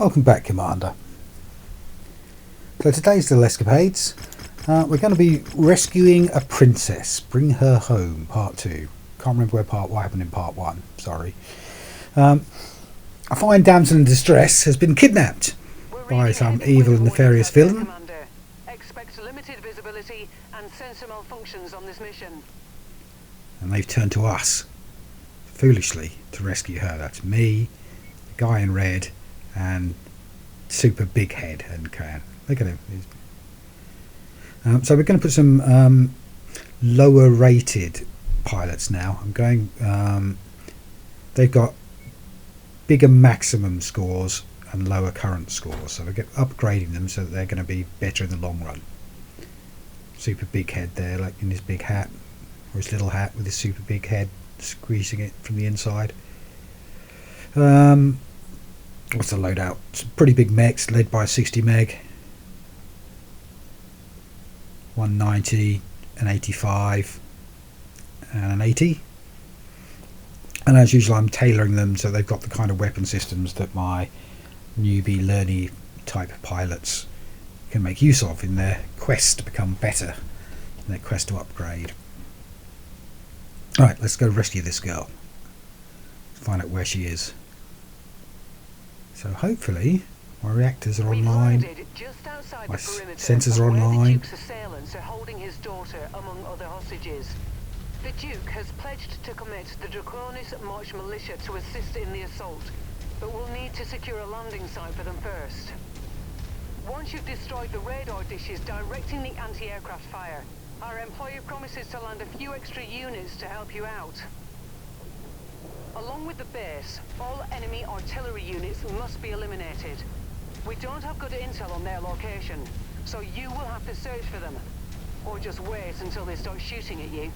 Welcome back, Commander. So today's little escapades, we're going to be rescuing a princess, bring her home, part 2. Can't remember what happened in part 1, sorry. A fine damsel in distress has been kidnapped by some evil and nefarious villain. Expect limited visibility and sensor malfunctions on this mission. And they've turned to us, foolishly, to rescue her. That's me, the guy in red, and super big head and can. Look at him. So we're going to put some lower rated pilots now. I'm going. They've got bigger maximum scores and lower current scores, so we're upgrading them so that they're going to be better in the long run. Super big head there, like in his big hat, or his little hat with his super big head, squeezing it from the inside. What's the loadout? Some pretty big mechs led by a 60 meg, 190, an 85, and an 80. And as usual, I'm tailoring them so they've got the kind of weapon systems that my newbie learny type pilots can make use of in their quest to become better, in their quest to upgrade. Alright, let's go rescue this girl. Find out where she is. So hopefully my reactors are online, my sensors are online. The Duke's assailants are holding his daughter among other hostages. The Duke has pledged to commit the Draconis March militia to assist in the assault, but we'll need to secure a landing site for them first. Once you've destroyed the radar dishes directing the anti-aircraft fire, our employer promises to land a few extra units to help you out. Along with the base, all enemy artillery units must be eliminated. We don't have good intel on their location, so you will have to search for them. Or just wait until they start shooting at you.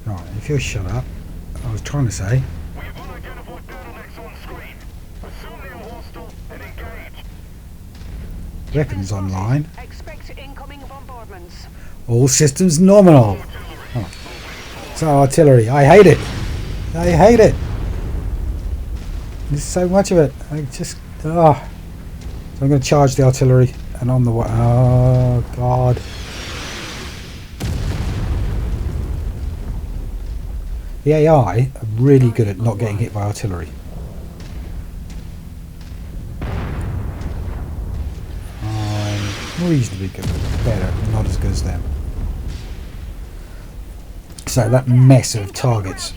Right, if you'll shut up, I was trying to say. We have unidentified bottlenecks on screen. Assume they are hostile and engage. Weapons online. Expect incoming bombardments. All systems nominal. Oh. So artillery, I hate it. I hate it. There's so much of it. I just So I'm going to charge the artillery, and on the way. Oh God. The AI are really good at not getting hit by artillery. I'm reasonably good, better, not as good as them. So that mess of targets.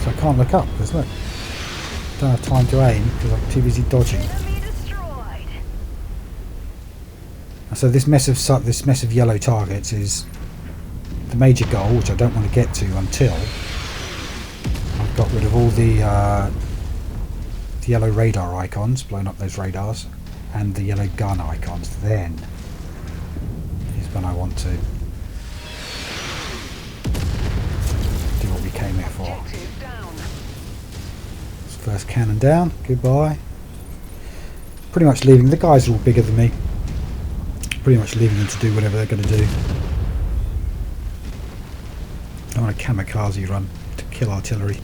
So I can't look up because look, don't have time to aim because I'm too busy dodging. So this mess of yellow targets is the major goal, which I don't want to get to until I've got rid of all the yellow radar icons, blown up those radars, and the yellow gun icons. Then is when I want to do what we came here for. First cannon down, goodbye. Pretty much leaving, the guys are all bigger than me, pretty much leaving them to do whatever they're going to do. I want a kamikaze run to kill artillery.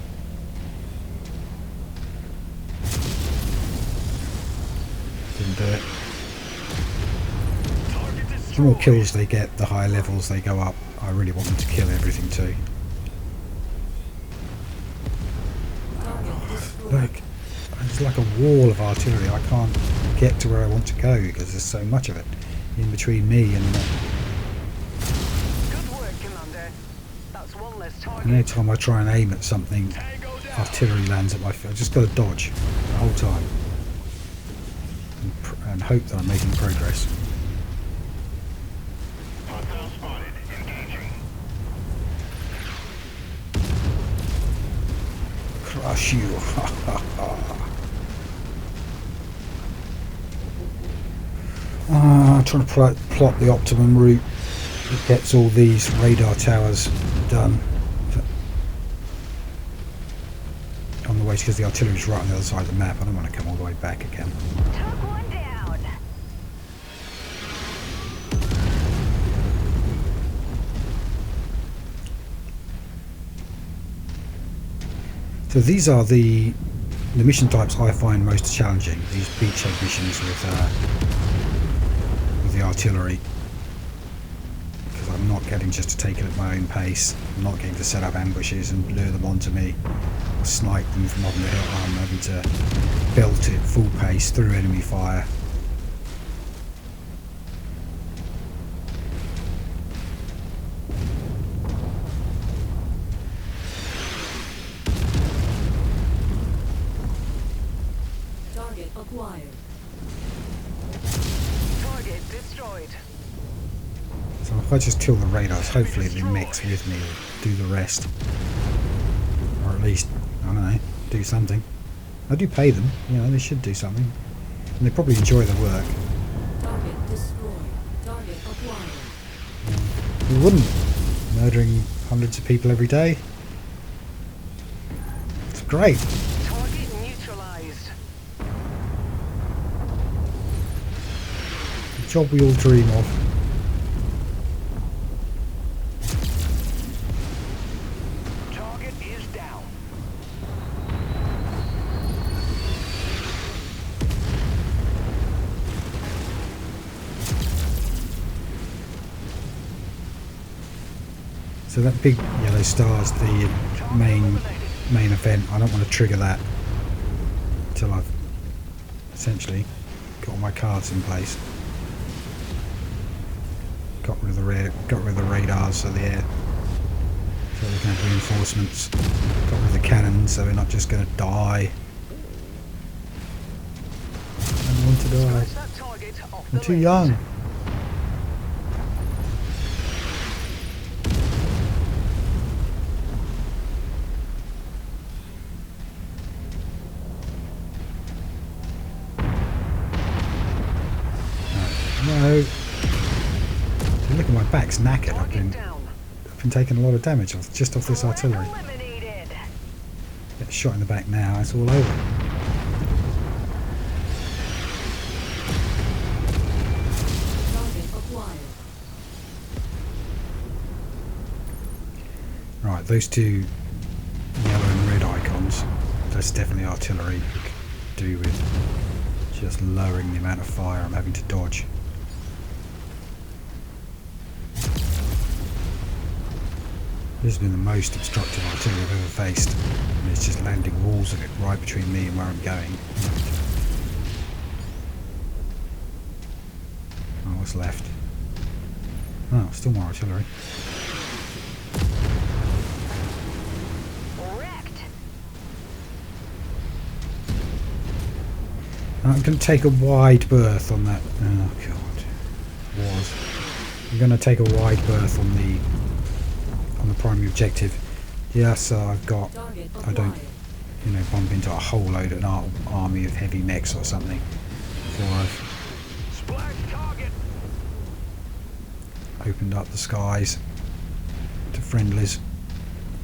Didn't do it. The more kills they get, the higher levels they go up. I really want them to kill everything too. Look, it's like a wall of artillery. I can't get to where I want to go because there's so much of it in between me and Good work, Commander. That's one less target. and any time I try and aim at something, artillery lands at my feet. I just got to dodge the whole time and hope that I'm making progress. Crush you. I'm trying to plot the optimum route that gets all these radar towers done on the way, because the artillery is right on the other side of the map. I don't want to come all the way back again. Took one down. So these are the mission types I find most challenging. These beachhead missions with the artillery, because I'm not getting just to take it at my own pace. I'm not getting to set up ambushes and lure them onto me, or snipe them from up on the hill. I'm having to belt it full pace through enemy fire. Acquired. Target destroyed. So if I just tilt the radars, hopefully the mechs with me will do the rest. Or at least, I don't know, do something. I do pay them, you know, they should do something. And they probably enjoy the work. Target destroyed. Target acquired. Who wouldn't? Murdering hundreds of people every day. It's great. Target neutralized. The job we all dream of. Target is down. So that big yellow star's the main event. I don't want to trigger that until I've essentially got all my cards in place. Got rid of the radars, so the air, so we can have reinforcements. Got rid of the cannons, so we're not just going to die. I don't want to die. Scratch that target off I'm the too list. young. No. See, look at my back's knackered. I've Target been down. taking a lot of damage just off this artillery. Eliminated. Get shot in the back now, it's all over. Target acquired. Right, those two yellow and red icons, that's definitely artillery. We could do with just lowering the amount of fire I'm having to dodge. This has been the most obstructive artillery I've ever faced. And it's just landing walls of it right between me and where I'm going. Oh, what's left? Oh, still more artillery. Wrecked. I'm going to take a wide berth on that. Oh god, I'm going to take a wide berth on the primary objective. Yeah, so I've got. Target I don't, acquired. you know, bump into a whole load of an army of heavy mechs or something before I've Splash target. opened up the skies to friendlies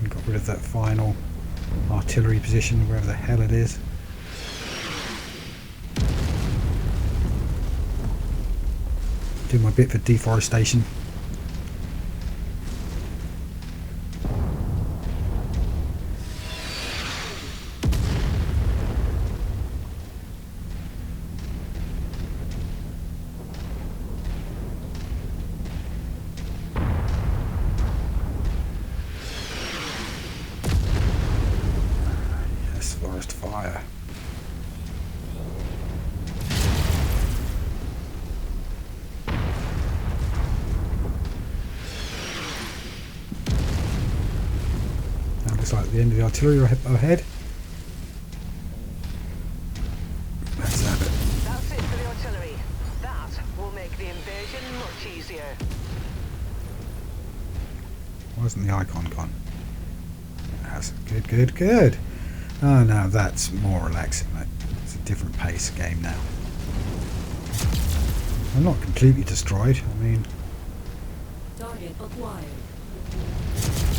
and got rid of that final artillery position, wherever the hell it is. Do my bit for deforestation. Yes, forest fire. Looks like the end of the artillery ahead. Let's have it. That's it for the artillery. That will make the invasion much easier. Why isn't the icon gone? That's good, good, good. Oh, now that's more relaxing. It's a different pace game now. I'm not completely destroyed. I mean, Target acquired.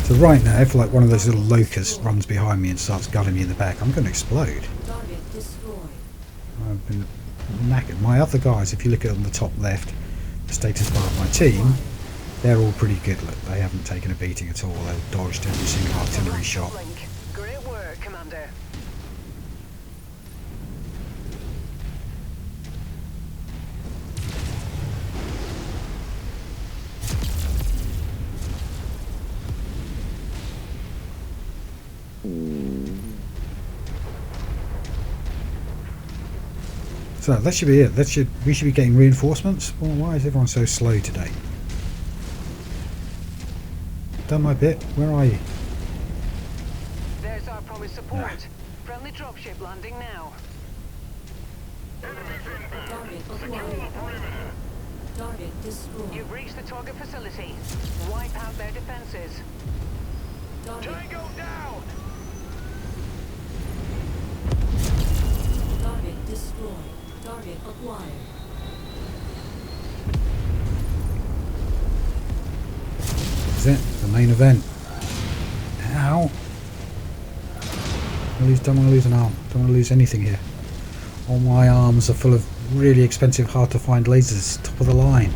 so right now, if like one of those little locusts runs behind me and starts gutting me in the back, I'm going to explode. Target destroyed. I've been knackered. My other guys, if you look at on the top left, the status bar of my team, they're all pretty good. Look, they haven't taken a beating at all. They've dodged every single artillery shot. Blink. Great work. work, Commander. So that should be it. We should be getting reinforcements. Well, why is everyone so slow today? Done my bit. Where are you? There's our promised support. Friendly dropship landing now. Target acquired. Target destroyed. You've reached the target facility. Wipe out their defenses. Target. Tango down! Target destroyed. Target acquired. This is it. The main event. Ow. Don't want to lose an arm. Don't want to lose anything here. All my arms are full of really expensive, hard to find lasers. Top of the line.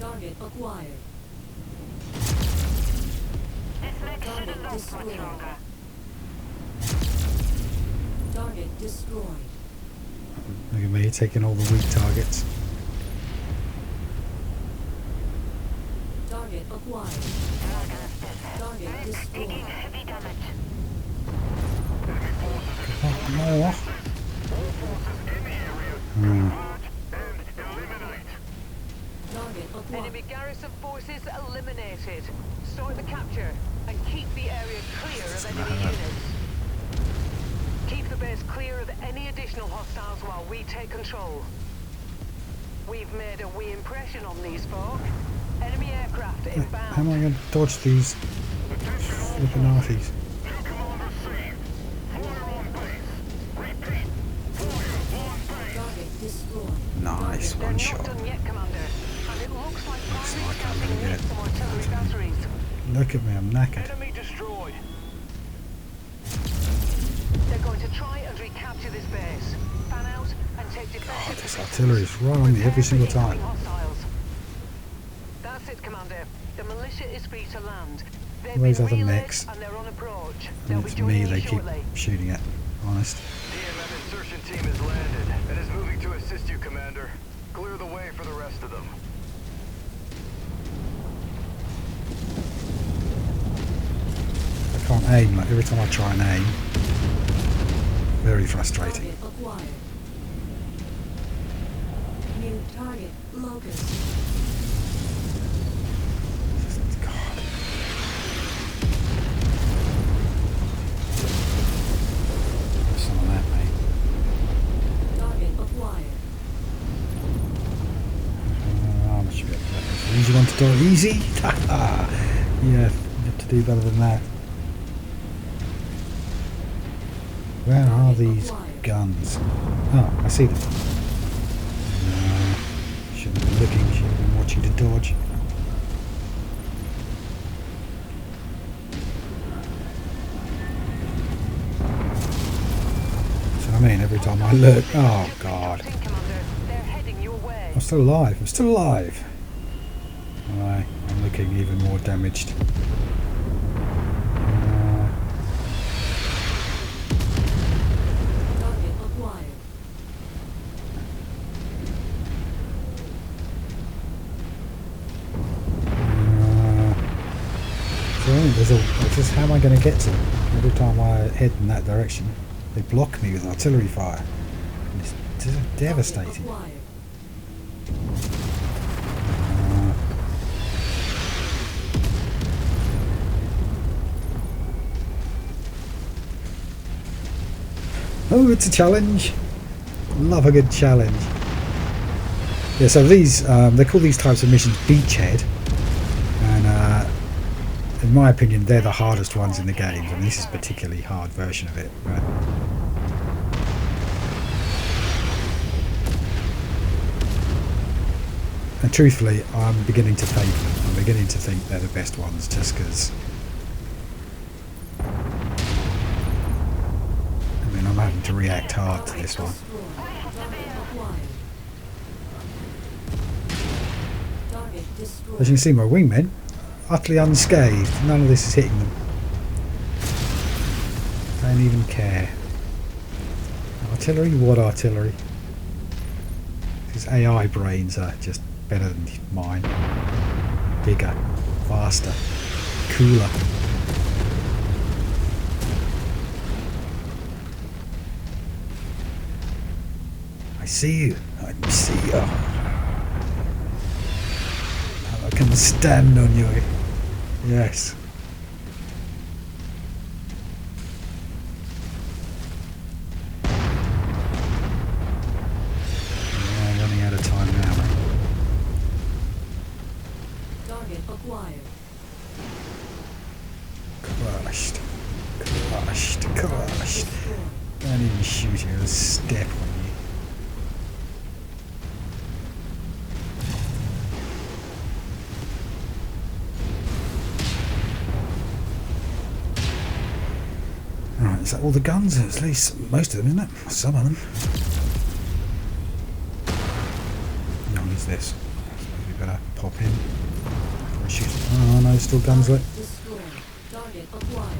Target acquired. This mech Target shouldn't last much destroyed. longer. Target destroyed. Look at me taking all the weak targets. Target acquired. Target destroyed. Heavy damage. More. Target acquired. Enemy garrison forces eliminated. Start the capture and keep the area clear of enemy units. Keep the base clear of any additional hostiles while we take control. We've made a wee impression on these folk. Enemy aircraft How am inbound. I going to dodge these flipping arties? New command received. Fire on base. Repeat. Fire on base. Target destroyed. Nice, They're one not shot. done yet, Commander. And it looks like primary like I'm casting gonna needs get some artillery batteries. Look at me, I'm knackered. Enemy destroyed. They're going to try and recapture this base. Fan out and take defensive Oh, this positions. artillery is right on me every single time. Hostiles. That's it, Commander. The militia is free to land. They've Those been other relayed mechs. and they're on approach. And They'll it's be me joining they you keep shortly. shooting at, honest. DMM insertion team has landed and is moving to assist you, Commander. Clear the way for the rest of them. I can't aim, like every time I try and aim. Very frustrating. Target acquired. New target locus. God. Have some of that, mate. Target acquired. I should be able to get this. Easy one to do. Easy? Yeah, you have to do better than that. Where are these guns? Oh, I see them. Shouldn't have been looking, should have been watching to dodge. So I mean, every time I look, oh god. Commander, they're heading your way. I'm still alive, I'm still alive. Alright, I'm looking even more damaged. Target acquired. So there's it's just how am I going to get to them? Every time I head in that direction, they block me with artillery fire. And it's devastating. Acquired. Oh, it's a challenge. Love a good challenge. Yeah, so these they call these types of missions beachhead, and in my opinion, they're the hardest ones in the game. I mean, this is a particularly hard version of it. But and truthfully, I'm beginning to favour them. I'm beginning to think they're the best ones, just because having to react hard to this one. As you can see, my wingmen utterly unscathed. None of this is hitting them. Don't even care. Artillery? What artillery? His AI brains are just better than mine. Bigger, faster, cooler. I see you. I see you. I can stand on you. Yes. Yeah, running out of time now, mate. Target acquired. Crushed. Crushed. Crushed. Don't even shoot you. Step on you. Right, is that all the guns? At least most of them, isn't it? Some of them. No, who's this? Maybe better pop in. Or shoot. Oh no, still guns lit. Destroyed. Target acquired.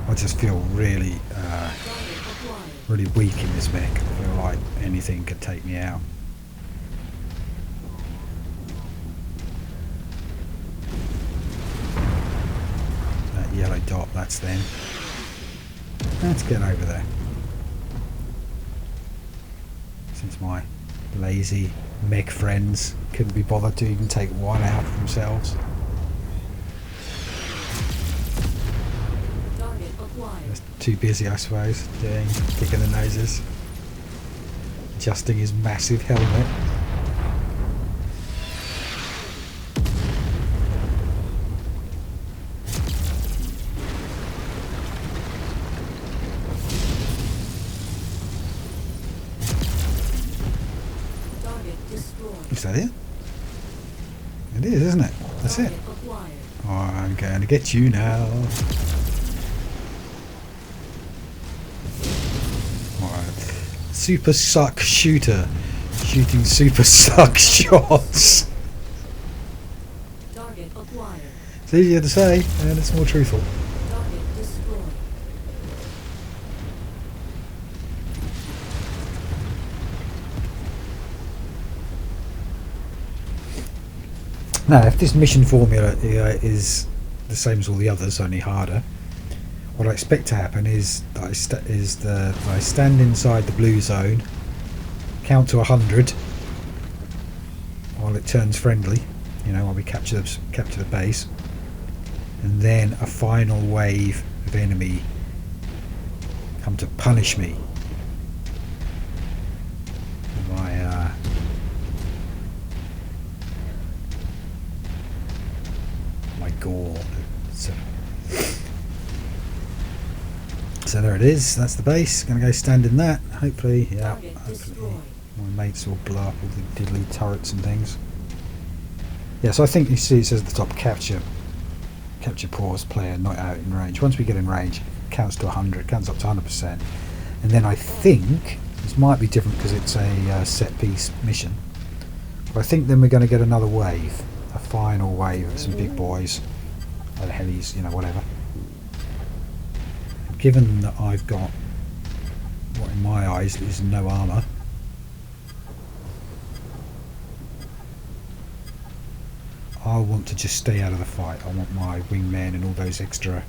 I just feel really, Target acquired. really weak in this mech. I feel like anything could take me out. That yellow dot, that's them. Let's get over there. Since my lazy mech friends couldn't be bothered to even take one out themselves. Target acquired. Just too busy, I suppose, doing kicking the noses. Adjusting his massive helmet. Target destroyed. Is that it? It is, isn't it? That's it. Target acquired. Oh, I'm going to get you now. Alright. Super suck shooter. Shooting super suck shots. Target acquired. It's easier to say, and it's more truthful. Target destroyed. Now, if this mission formula is the same as all the others, only harder, what I expect to happen is that I stand inside the blue zone, count to 100 while it turns friendly, you know, while we capture the base, and then a final wave of enemy come to punish me. My gore. So there it is. That's the base. Gonna go stand in that. Hopefully, yeah. Target Hopefully destroyed. my mates will blow up all the diddly turrets and things. Yeah. So I think you see it says at the top capture pause player not out in range. Once we get in range, it counts to 100. Counts up to 100%, and then I think this might be different because it's a set piece mission. But I think then we're going to get another wave, a final wave of some big boys, or helis, you know, whatever. Given that I've got what in my eyes is no armour, I want to just stay out of the fight. I want my wingmen and all those extra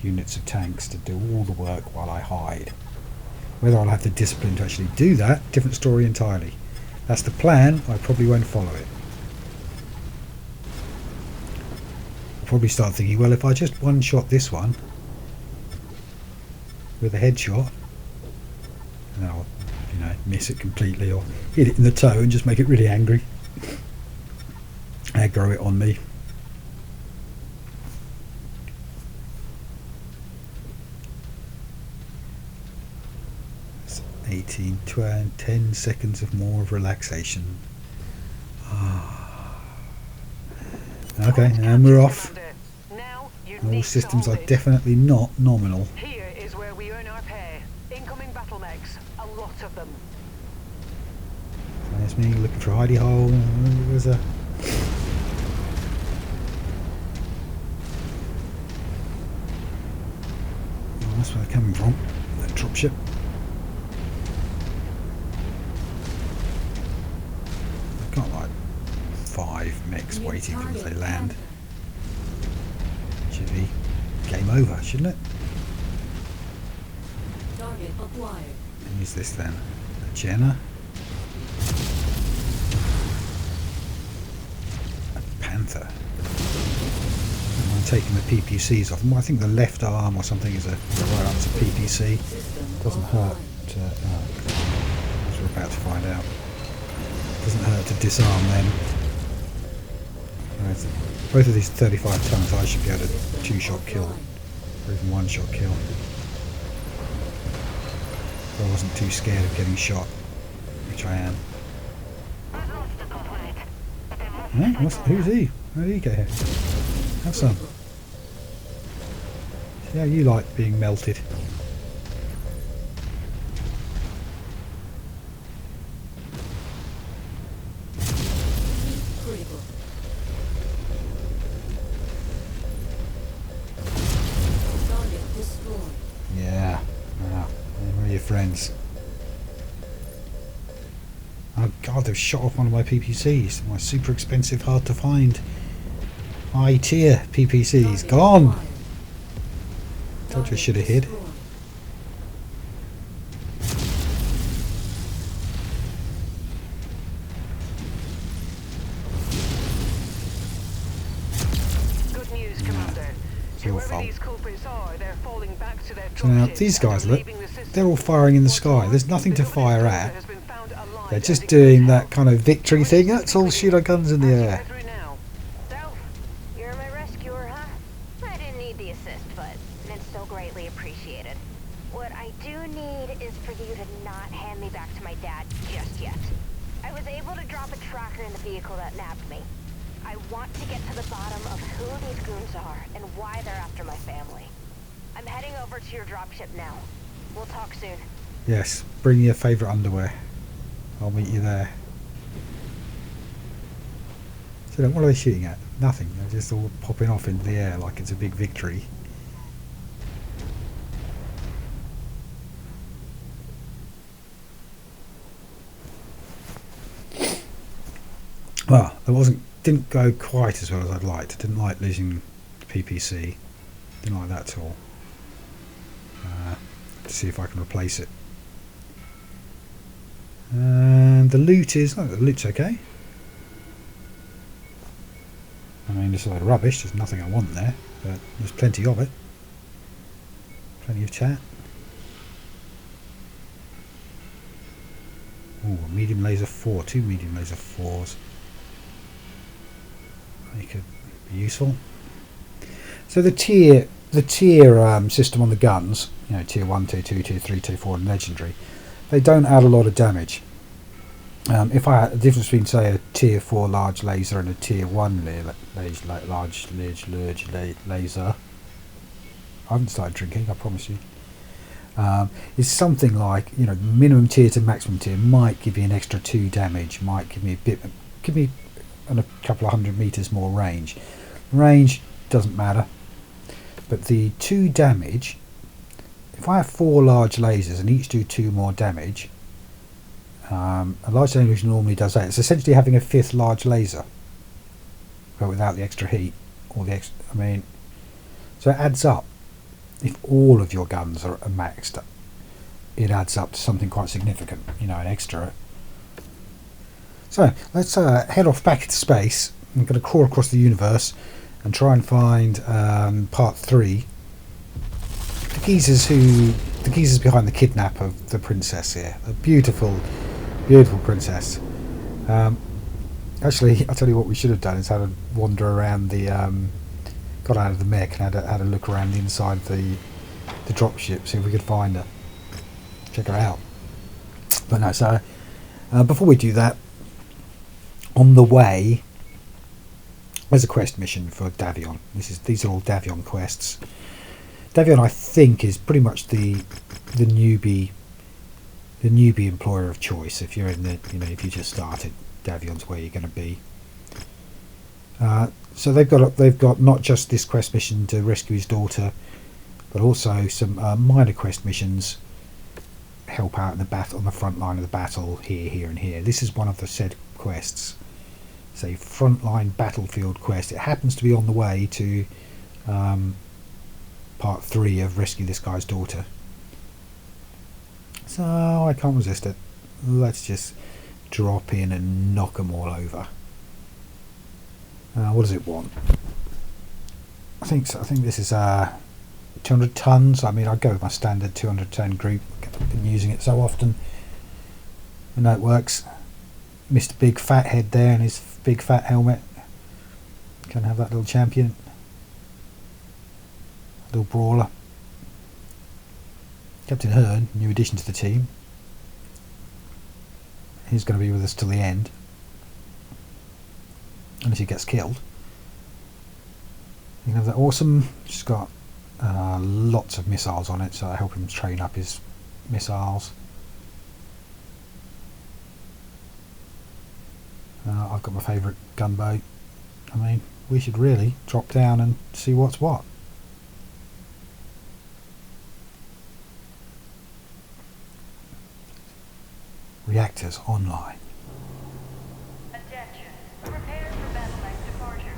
units of tanks to do all the work while I hide. Whether I'll have the discipline to actually do that, different story entirely. That's the plan. I probably won't follow it. I'll probably start thinking, well, if I just one-shot this one with a headshot, and I'll, you know, miss it completely or hit it in the toe and just make it really angry, aggro it on me. It's 18, 12, 10 seconds of more of relaxation. Okay, and we're off. Commander. Now you All need systems to are hold it. definitely not nominal. Here is where we earn our pay. Incoming battle mechs, a lot of them. So there's me looking for a hidey hole. There's a... Oh, that's where they're coming from. That dropship. I've got like 5 mechs New waiting for them as they target land. Panther. Should be game over, shouldn't it? Target acquired. And use this then. A Jenna. A Panther. And I'm taking the PPCs off them. I think the left arm or something is a right up to PPC. System Doesn't hurt offline. to, as we're about to find out. Doesn't hurt to disarm them. Right, both of these 35 tons, I should be able to 2-shot kill, or even 1-shot kill. If I wasn't too scared of getting shot, which I am. Who's he? How did he get here? Have some. See how you like being melted. Critical. Target destroyed. Yeah. Wow. Where are your friends? Oh god, they've shot off one of my PPCs. My super expensive, hard to find high tier PPCs. Target Gone! acquired. Told you I Target should have hid. destroyed. Good news, Commander. It's your Whoever fault. these culprits are, they're falling back to their So now dropships these and guys, are look, leaving the system. they're all firing in the What's sky. more, There's nothing to the governor's fire daughter at. has been found alive They're and just in doing good that health. kind of victory thing. Let's all shoot our guns in the air. As you head through now. So, you're my rescuer, huh? I didn't need the assist, but it's so greatly appreciated. What I do need is for you to not hand me back to my dad just yet. I was able to drop a tracker in the vehicle that nabbed me. I want to get to the bottom of who these goons are and why they're after my family. I'm heading over to your dropship now. We'll talk soon. Yes, bring your favourite underwear. I'll meet you there. So then what are they shooting at? Nothing. They're just all popping off into the air like it's a big victory. Well, it didn't go quite as well as I'd liked. I didn't like losing the PPC. Didn't like that at all. To see if I can replace it. And the loot is... Oh, the loot's okay. I mean, there's a lot of rubbish. There's nothing I want there. But there's plenty of it. Plenty of chat. Ooh, a medium laser 4. 2 medium laser 4s. They could be useful. So the tier system on the guns, you know, tier 1, tier 2, tier 3, tier 4 and legendary, they don't add a lot of damage. If I had the difference between, say, a tier 4 large laser and a tier 1 large laser, I haven't started drinking, I promise you, is something like, you know, minimum tier to maximum tier might give you an extra 2 damage, might give me a couple of 100 meters more range. Range doesn't matter, but the 2 damage, if I have 4 large lasers and each do 2 more damage, a large laser normally does that. It's essentially having a 5th large laser, but without the extra heat or the extra. I mean, so it adds up. If all of your guns are maxed, it adds up to something quite significant. You know, an extra. So let's head off back into space. I'm going to crawl across the universe and try and find part 3. The geezers behind the kidnap of the princess here. A beautiful, beautiful princess. Actually, I'll tell you what we should have done is had a wander around the, got out of the mech and had a look around the inside of the dropship, see if we could find her. Check her out. But no, so before we do that, on the way, There's a quest mission for Davion. These are all Davion quests. Davion, I think, is pretty much the newbie employer of choice. If you're in the, if you just started, Davion's where you're going to be. So they've got not just this quest mission to rescue his daughter, but also some minor quest missions. Help out in the battle, on the front line of the battle, here, and here. This is one of the said quests. It's a frontline battlefield quest. It happens to be on the way to part 3 of Rescue This Guy's Daughter. So I can't resist it. Let's just drop in and knock them all over. What does it want? I think this is 200 tons. I mean, I go with my standard 200 ton group. I've been using it so often. I know it works. Mr. Big Fat Head there and his big fat helmet. Can have that little champion. Little brawler. Captain Hearn, new addition to the team. He's going to be with us till the end. Unless he gets killed. You can have that awesome. Just got lots of missiles on it, so I help him train up his missiles. I've got my favourite gunboat. I mean, we should really drop down and see what's what. Reactors online. Attention. Prepare for BattleTech departure.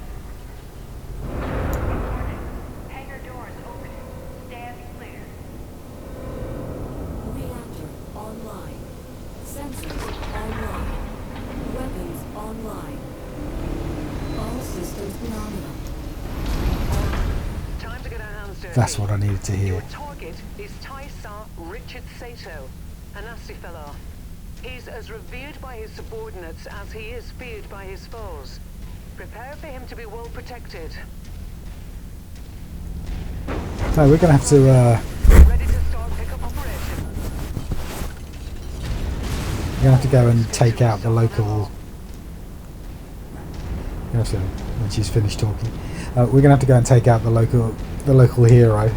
Warning. Hangar doors opening. Stand clear. Reactor online. Sensors online. Weapons online. All systems nominal. Time to get our hands dirty. That's what I needed to hear. Your target is Taisar Richard Sato, a nasty fellow. He's as revered by his subordinates as he is feared by his foes. Prepare for him to be well protected. So we're going to have to Ready to start pickup operation. we're going to have to go and take out the local. When she's finished talking, we're going to have to go and take out the local hero.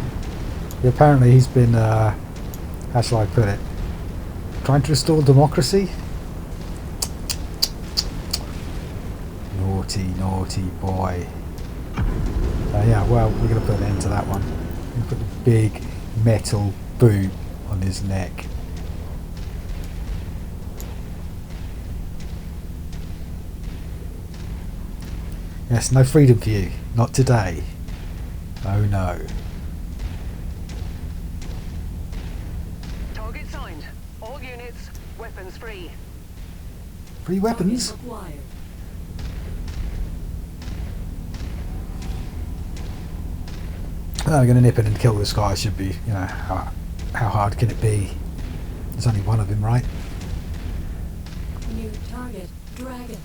Apparently, he's been how shall I put it? Trying to restore democracy? Naughty boy. Yeah, well, we're going to put an end to that one. We're going to put the big metal boot on his neck. Yes, no freedom for you. Not today. Oh no. Target signed. All units, weapons free. Free weapons? Target acquired. We're going to nip in and kill this guy. Should be, how hard can it be? There's only one of him, right? New target Dragon.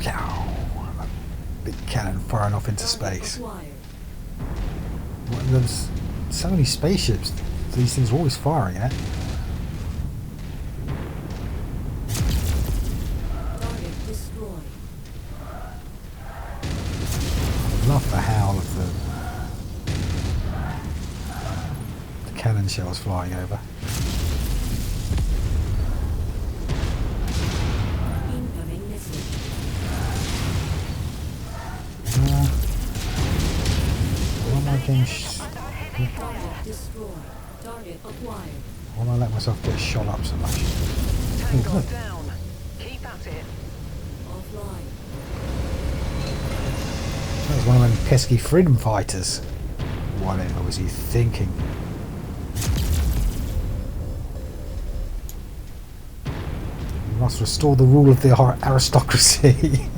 A big cannon firing off into space. Acquired. There's so many spaceships these things are always firing at. Target destroyed. I love the howl of the cannon shells flying over. Incoming missile. Why am I getting Target destroyed. Target acquired. why am I letting myself get shot up so much? Tango Look. down. Keep at it. Offline. That was one of them pesky freedom fighters. Whatever was he thinking? We must restore the rule of the aristocracy.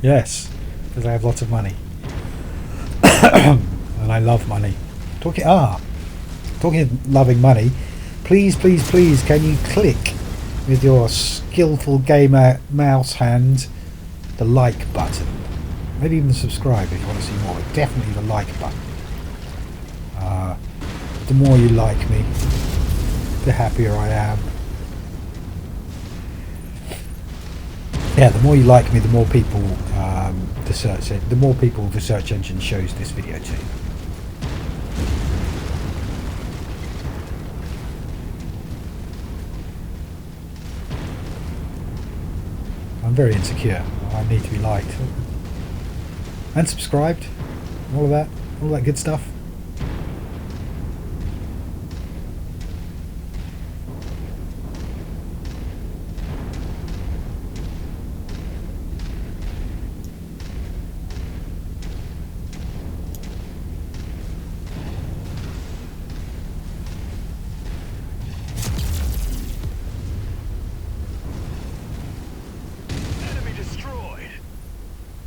Yes, because I have lots of money. And I love money. Talking of loving money, please, can you click with your skillful gamer mouse hand the like button? Maybe even subscribe if you want to see more. Definitely the like button. the more you like me, the happier I am. Yeah, the more you like me, the more people the more people the search engine shows this video to. I'm very insecure. I need to be liked and subscribed. All that good stuff.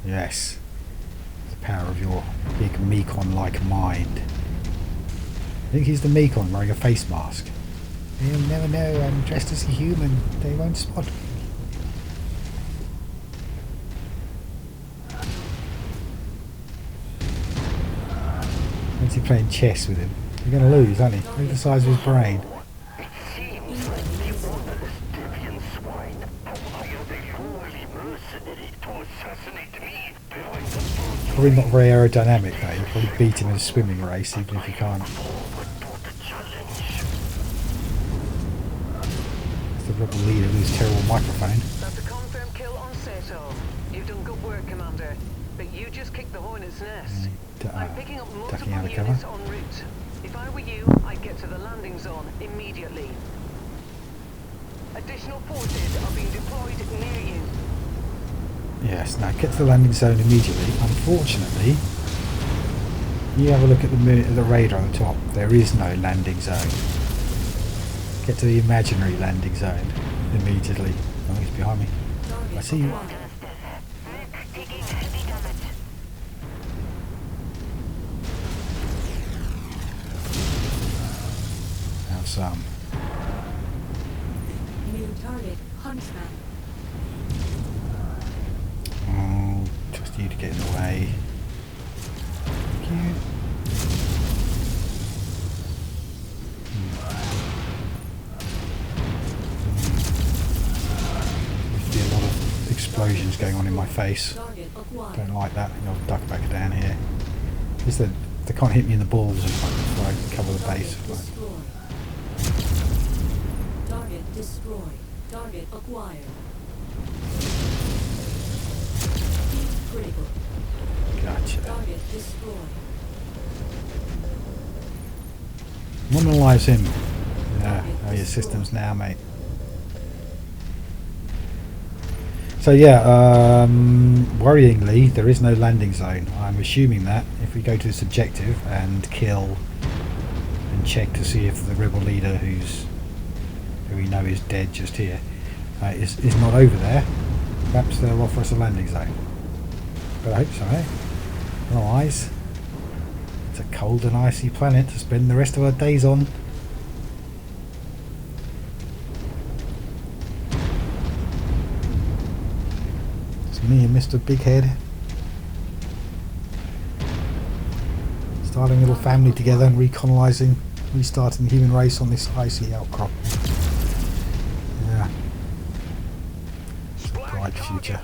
Yes, the power of your big Mechon-like mind. I think he's the Mechon wearing a face mask. They'll never know I'm dressed as a human. They won't spot me. Fancy playing chess with him. You're going to lose, aren't you? Look at the size of his brain. Probably not very aerodynamic though, you'll probably beat him in a swimming race even if you can't. It's the rebel leader with his terrible microphone. That's a confirmed kill on Seto. You've done good work, Commander. But you just kicked the hornet's nest. I'm picking up multiple units en route. If I were you, I'd get to the landing zone immediately. Additional forces are being deployed near you. Yes, now get to the landing zone immediately. Unfortunately, you have a look at the radar on the top. There is no landing zone. Get to the imaginary landing zone immediately. Oh, he's behind me. I see you. Have some. New target, Huntsman. Oh, trust you to get in the way. Thank you. There's be a lot of explosions going on in my face. Don't like that. I'll duck back down here. They can't hit me in the balls if I cover the base. Target destroyed. Target acquired. Critical. Gotcha. Target destroyed. Nominalize him. Yeah, oh, your systems now, mate. So yeah, worryingly, there is no landing zone. I'm assuming that if we go to this objective and kill and check to see if the rebel leader, who we know is dead just here, is not over there, perhaps they'll offer us a landing zone. But I hope so, eh? Otherwise, it's a cold and icy planet to spend the rest of our days on. It's me and Mr. Big Head. Starting a little family together and restarting the human race on this icy outcrop. Yeah. It's a bright future.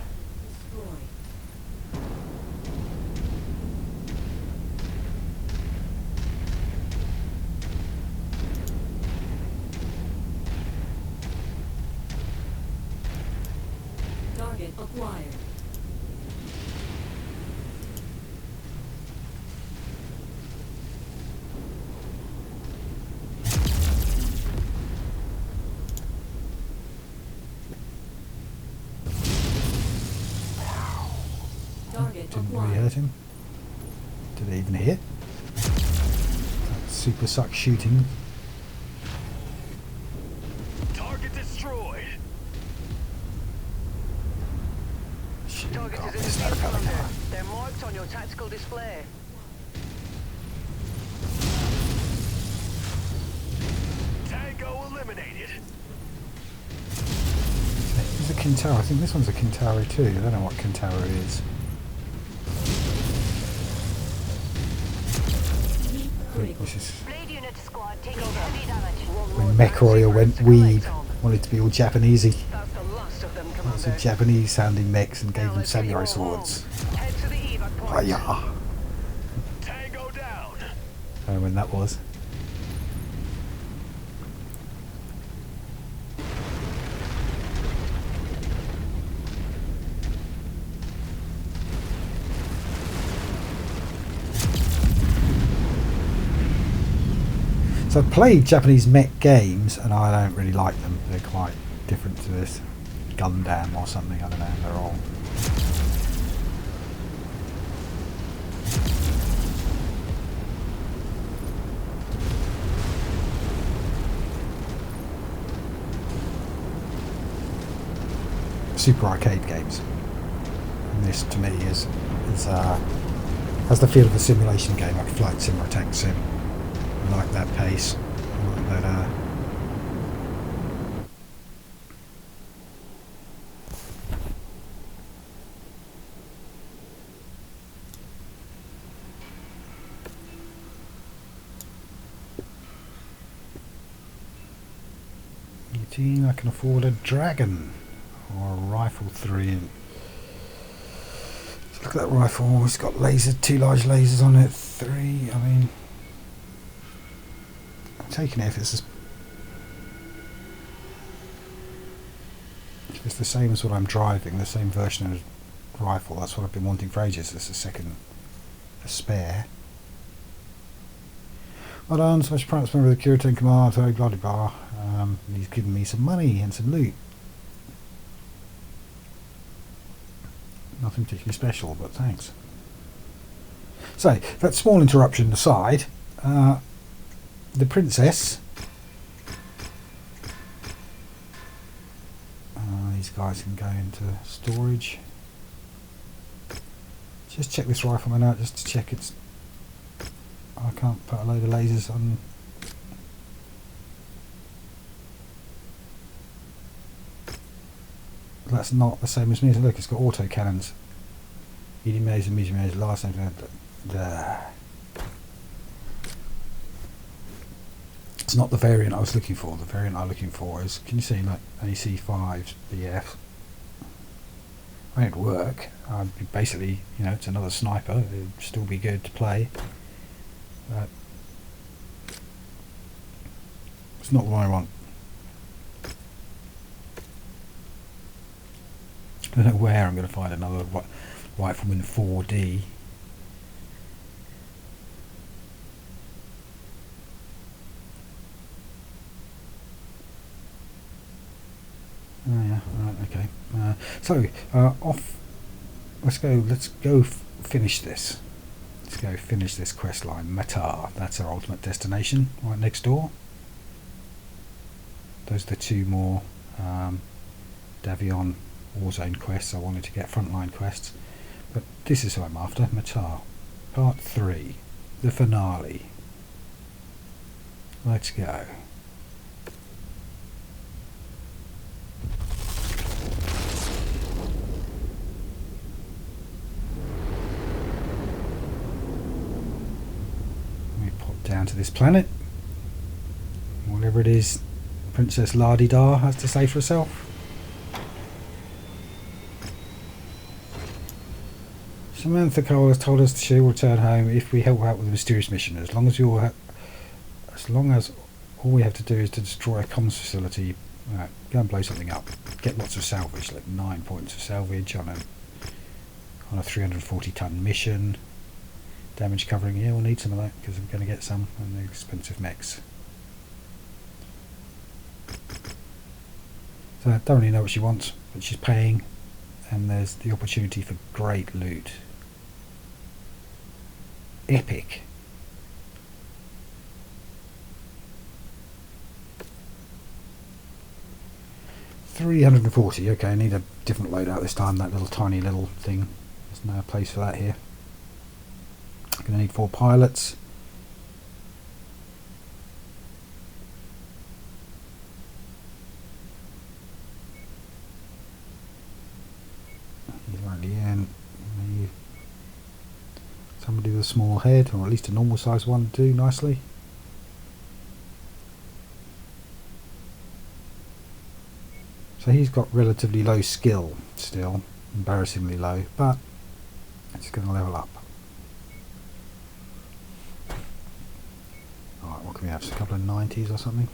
Target acquired. Didn't really hurt him. Did it even hit? That super suck shooting. Target destroyed. Target is in the field, Commander. They're marked on your tactical display. Tango eliminated. Is a Kintaro? I think this one's a Kintaro too. I don't know what Kintaro is. I think this is. Blade unit squad Taking heavy damage. When Mechwarrior went weeb, wanted to be all Japanesey. That's the last of them, Lots Commander. of Japanese sounding mechs and gave Now them let's get you samurai all swords. home. Head to the evac point. Hiya! Tango down. I don't know when that was. So I've played Japanese mech games and I don't really like them. They're quite different to this Gundam or something. I don't know. They're all super arcade games. And this to me is has the feel of a simulation game, like a flight sim or a tank sim. I like that pace. I like that. Team, I can afford a dragon or a rifle 3. Look at that rifle. It's got lasers, 2 large lasers on it. 3. I mean. Taking it if it's the same as what I'm driving, the same version of rifle. That's what I've been wanting for ages. It's a spare. Well done, Special Private Member of the Curatin Command, blah blah blah. He's given me some money and some loot. Nothing particularly special, but thanks. So, that small interruption aside, the princess, these guys can go into storage. Just check this rifleman out just to check it's, I can't put a load of lasers on. That's not the same as me. Look, it's got auto cannons. Medium laser, medium laser, last name. It's not the variant I was looking for. The variant I'm looking for is, can you see, like AC5 BF? I mean, it'd work. I'd be basically, you know, it's another sniper. It'd still be good to play. But it's not what I want. I don't know where I'm going to find another rifleman 4D. Oh yeah, right, okay. So off. Let's go finish this. Let's go finish this quest line. Meta. That's our ultimate destination, right next door. Those are the 2 more Davion Warzone quests I wanted to get, frontline quests. But this is who I'm after. Meta. Part 3. The finale. Let's go. Down to this planet, whatever it is Princess La-di-da has to say for herself. Samantha Cole has told us she will return home if we help out with the mysterious mission. As long as all we have to do is to destroy a comms facility, go and blow something up, get lots of salvage, like 9 points of salvage on a 340 ton mission. Damage covering, yeah, we'll need some of that because I'm going to get some, and they're expensive mechs. So I don't really know what she wants, but she's paying, and there's the opportunity for great loot. Epic. $340. Okay, I need a different loadout this time. That little tiny little thing. There's no place for that here. I'm going to need 4 pilots. He's right at the end. Somebody with a small head, or at least a normal sized one, do nicely. So he's got relatively low skill still, embarrassingly low, but it's going to level up. Alright, what can we have? Just a couple of 90s or something.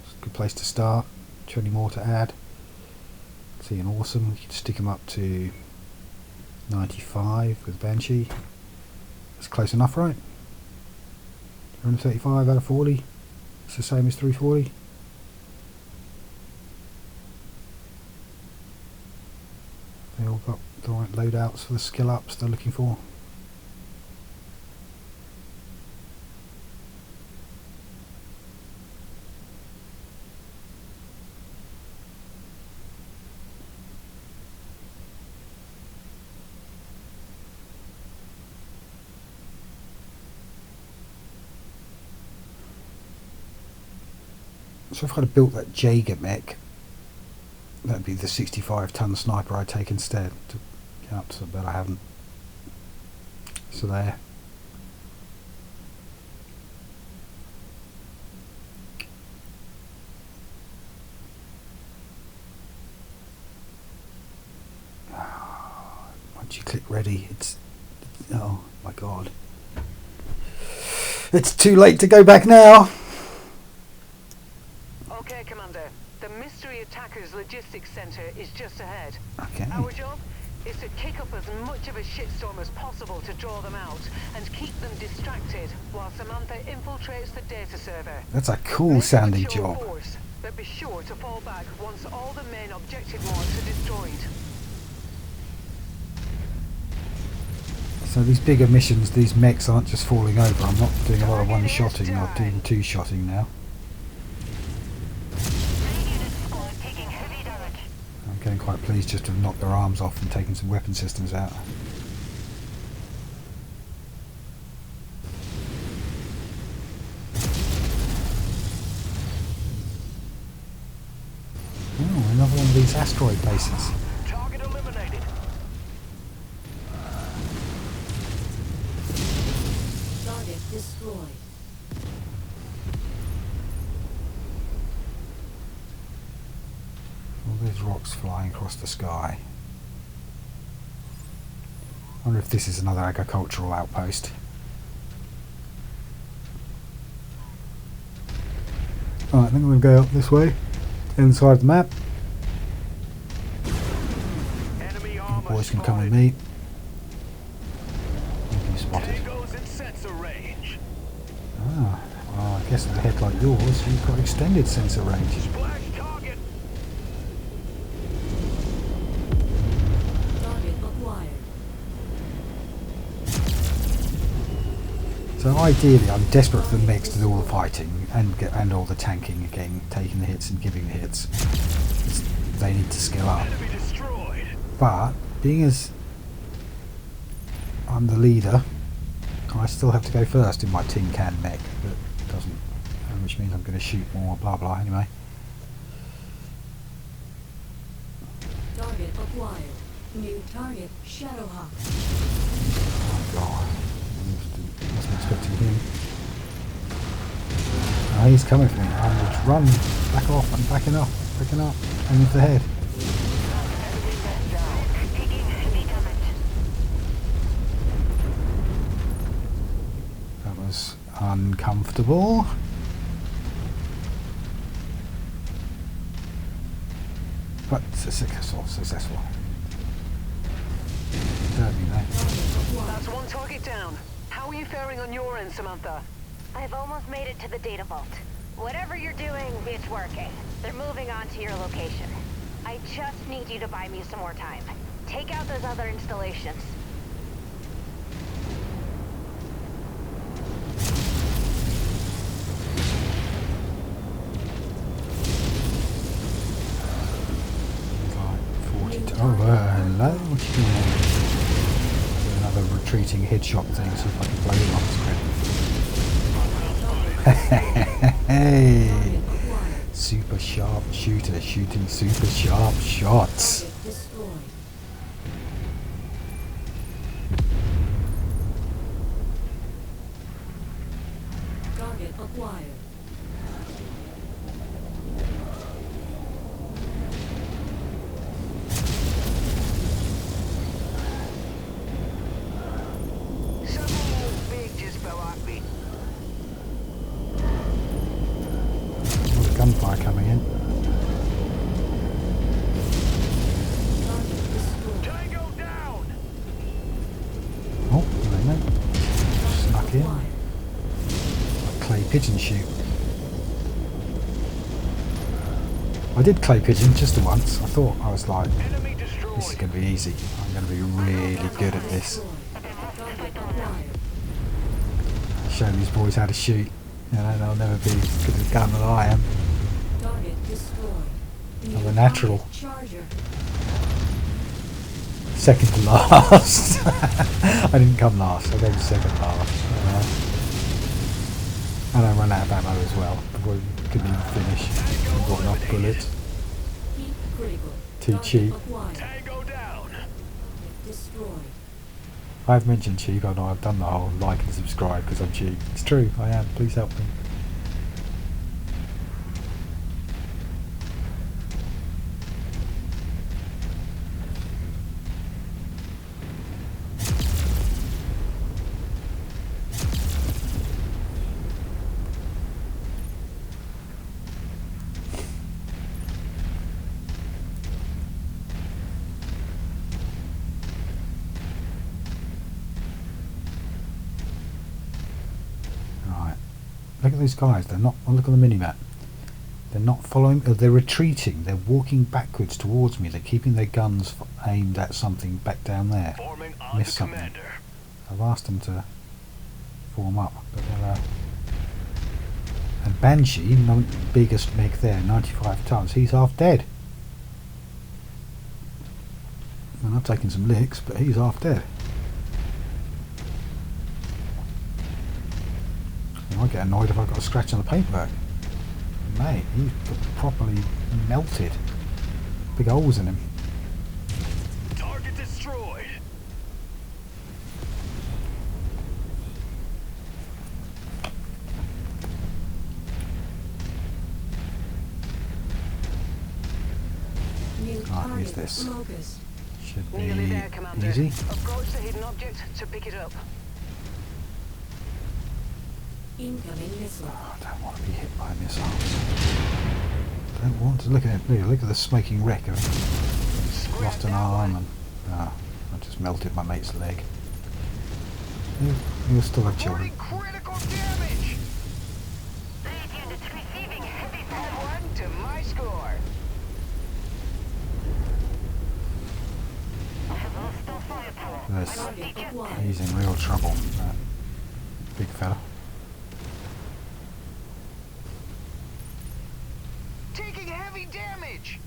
It's a good place to start. 20 more to add. See, an awesome. We can stick him up to 95 with Banshee. That's close enough, right? 135 out of 40. It's the same as 340. They all got the right loadouts for the skill ups they're looking for. So if I'd have built that Jaeger mech, that'd be the 65-ton sniper I'd take instead to get up to, but I haven't. So there. Once you click ready, it's oh my god. It's too late to go back now. Okay, Commander. The Mystery Attackers Logistics Center is just ahead. Okay. Our job is to kick up as much of a shitstorm as possible to draw them out and keep them distracted while Samantha infiltrates the data server. That's a cool sounding job. Force, but be sure to fall back once all the main objective mods are destroyed. So these bigger missions, these mechs aren't just falling over. I'm not doing a lot of one-shotting, I'm doing two-shotting now. I'm getting quite pleased just to have knocked their arms off and taken some weapon systems out. Oh, another one of these asteroid bases. Target eliminated. Target destroyed. All these rocks flying across the sky. I wonder if this is another agricultural outpost. Alright, I think I'm going to go up this way, inside the map. Enemy You armor boys can come with spotted. me. You spotted. Tangos in sensor range. Ah, well, I guess with a head like yours, you've got extended sensor range. Splash target. Target acquired. So ideally, I'm desperate for the mechs to do all the fighting and all the tanking again, taking the hits and giving the hits. They need to skill up. Enemy destroyed. But being as I'm the leader, I still have to go first in my tin can mech. That doesn't, which means I'm going to shoot more. Blah blah. Anyway. Target acquired. New target Shadowhawk. Oh god. I wasn't expecting him. Oh, he's coming for me. I'm going to run. Back off. I'm backing up. Backing up. Aiming for the head. Taking heavy damage. That was uncomfortable. But successful. Don't you know? That's one target down. How are you faring on your end, Samantha? I've almost made it to the data vault. Whatever you're doing, it's working. They're moving on to your location. I just need you to buy me some more time. Take out those other installations. Like 42. Oh, hello. What you doing there? Another retreating headshot thing, so if I can blow him off screen. Hey! Super sharp shooter shooting super sharp shots. Target destroyed. Target acquired. supply coming in. Target destroyed. Tango down! Oh, there we go. Snuck in. Acquired. Clay pigeon shoot. I did clay pigeon just the once. I thought I was like, Enemy this is destroyed. going to be easy. I'm going to be really good at this. Destroyed. Target acquired. Show these boys how to shoot. You know, they'll never be as good at a gun as I am. Target destroyed. I'm a natural. Target charger. Second to last. I didn't come last. I came second last. And I ran out of ammo as well. Before we couldn't even finish. I got enough bullets. Heat critical. Too Target cheap. acquired. Tango down! Destroyed. I've mentioned cheap. I know I've done the whole like and subscribe because I'm cheap. It's true. I am. Please help me. Look at these guys. They're not. Look at the minimap. They're not following. They're retreating. They're walking backwards towards me. They're keeping their guns aimed at something back down there. Forming on Missed to something. commander. I've asked them to form up, but they're. And Banshee, biggest mech there, 95 tons. He's half dead. And I've taken some licks, but he's half dead. I get annoyed if I've got a scratch on the paintwork. Mate, he's properly melted. Big holes in him. Target destroyed. New Right, target who's this? locus. Should Nearly be there, Commander. easy. Approach the hidden object to pick it up. Incoming missile. Oh, I don't want to be hit by missiles. Don't want to look at it. Look at the smoking wreck of lost an arm and I just melted my mate's leg. You'll still have children. Critical damage! These units receiving heavy fire. 1 to my score. There's, Target acquired. he's in real trouble, that big fella. Taking heavy damage!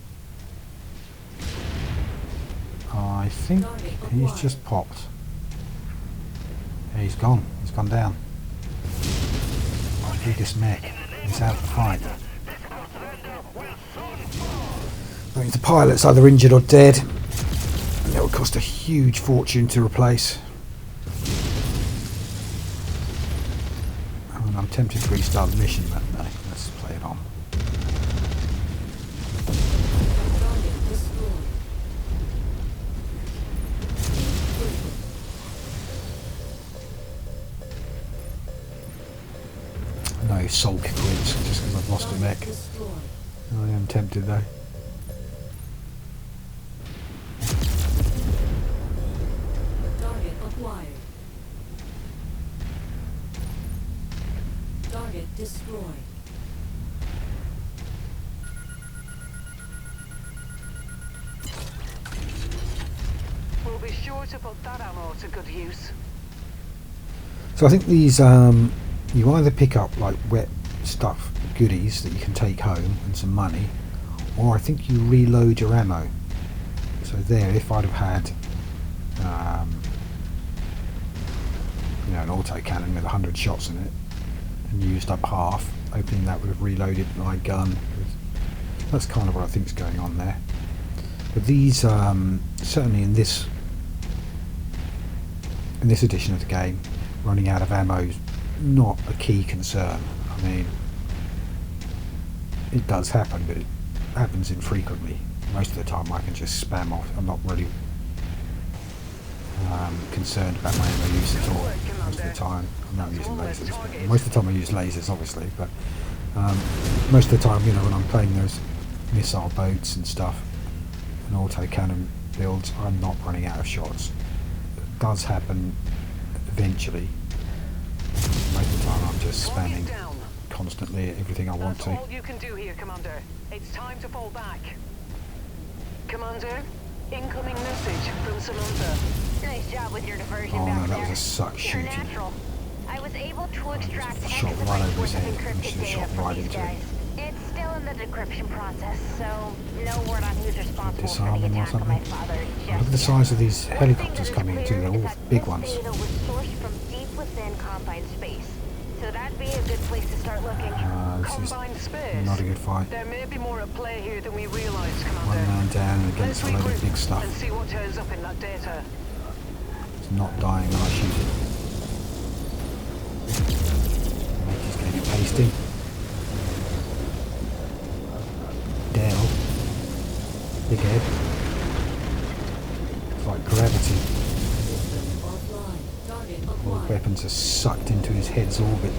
I think he's just popped. Yeah, he's gone. He's gone down. My biggest mech. He's out of the fight. That means the pilot's either injured or dead. And it'll cost a huge fortune to replace. I mean, I'm tempted to restart the mission, but no, let's play it on. Target destroyed. No sulk quits just because I've lost a mech. Destroyed. I am tempted though. Target acquired. Target destroyed. We'll be sure to put that ammo to good use. So I think these, you either pick up like wet stuff, goodies that you can take home and some money, or I think you reload your ammo. So there, if I'd have had, you know, an autocannon with 100 shots in it and used up half, opening that would have reloaded my gun. That's kind of what I think is going on there. But these, certainly in this edition of the game, running out of ammo is not a key concern. I mean, it does happen, but it happens infrequently. Most of the time I can just spam off. I'm not really concerned about my ammo use at all. Most of the time I'm not using lasers. Most of the time I use lasers, obviously, but Most of the time, you know, when I'm playing those missile boats and stuff, and autocannon builds, I'm not running out of shots. It does happen eventually. Most of the time I'm just spamming constantly at everything I want to. That's all you can do here, Commander. It's time to fall back. Commander, incoming message from Samantha. Nice job with your diversion Oh back no, that there. was a suck You're shooting. natural. I was able to extract Shot exabytes right over his worth of head. encrypted Should have data shot from right these into it. guys. It's still in the decryption process, so no word on who's responsible for Disarm the them or attack on my something. father Look at the just size yet. of these One thing helicopters that is coming in too. clear They're is all that big this ones. data was sourced from deep within confined space. So that'd be a good place to start looking. This is Combined space. not a good fight. There may be more at play here than we realised, One Commander. man down Let's against a load of regroup big stuff. and see what turns up in that data. It's not dying when I shoot it. He's getting a pasting. Dell. Big head. It's like gravity. System offline. Target All the acquired. weapons are sucked into his head's orbit.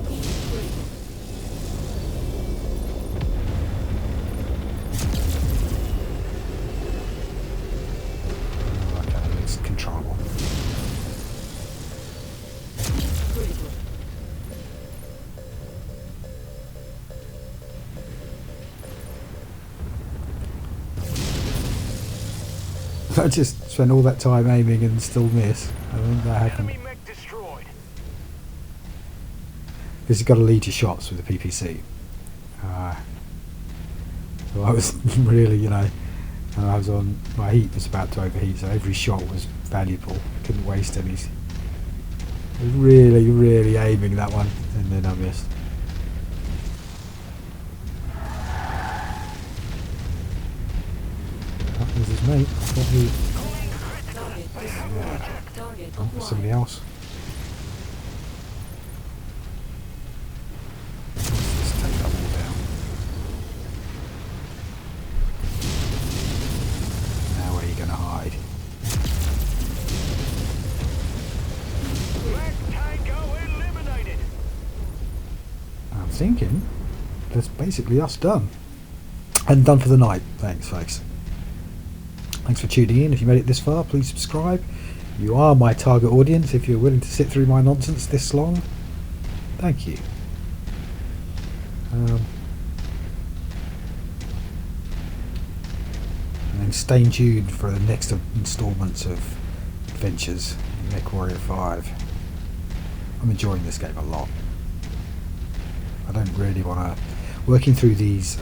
Heat critical. Okay, it's controllable. Critical. I just spent all that time aiming and still miss. I think that happened. Enemy mech destroyed. Because you've got to lead your shots with the PPC. So I was really, you know, I was on, my heat was about to overheat, so every shot was valuable. Couldn't waste any. I was really, really aiming that one, and then I missed. Oh, this is me. I thought he, Target destroyed. Target oh, there's somebody acquired. else. Let's take that wall down. Now where are you going to hide? Mech tango eliminated. I'm thinking that's basically us done. And done for the night. Thanks, folks. Thanks for tuning in. If you made it this far, please subscribe. You are my target audience if you're willing to sit through my nonsense this long. Thank you. And then stay tuned for the next instalments of adventures in Mechwarrior 5. I'm enjoying this game a lot. I don't really want to... Working through these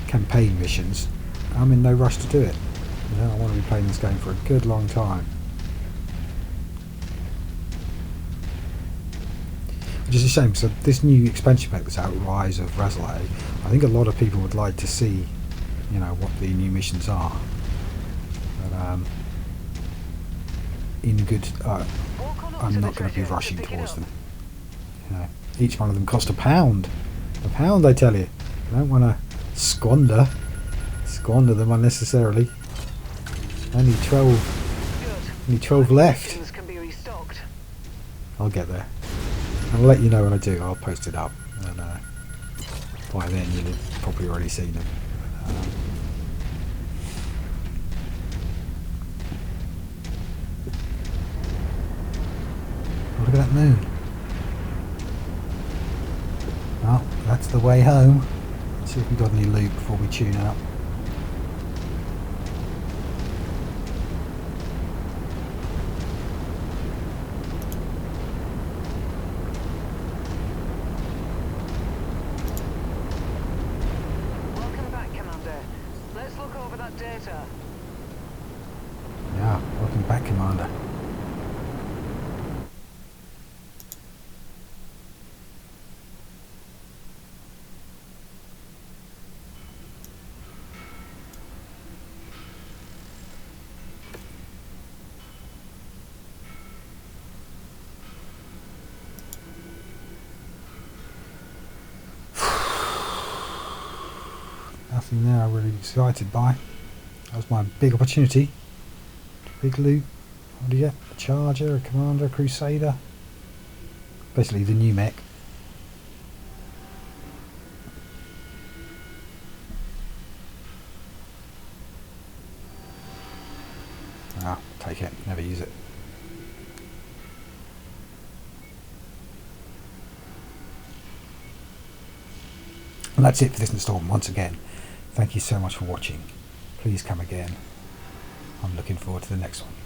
campaign missions, I'm in no rush to do it. You know, I want to be playing this game for a good long time. Which is a shame, because this new expansion pack that's out, Rise of Raselhague, I think a lot of people would like to see, you know, what the new missions are. But in good, I'm not going to be rushing towards them. You know, each one of them cost £1. £1, I tell you. I don't want to squander them unnecessarily. Only 12 left. Missions can be restocked. I'll get there. I'll let you know when I do. I'll post it up, and by then you'll have probably already seen them. Look at that moon. Well, that's the way home. Let's see if we've got any loot before we tune out. Welcome back, Commander. Let's look over that data. Yeah, welcome back, Commander. Nothing there I'm really excited by. That was my big opportunity. Big loot. What do you get? A charger, a commander, a crusader. Basically the new mech. Ah, take it, never use it. And that's it for this installment. Once again, thank you so much for watching. Please come again. I'm looking forward to the next one.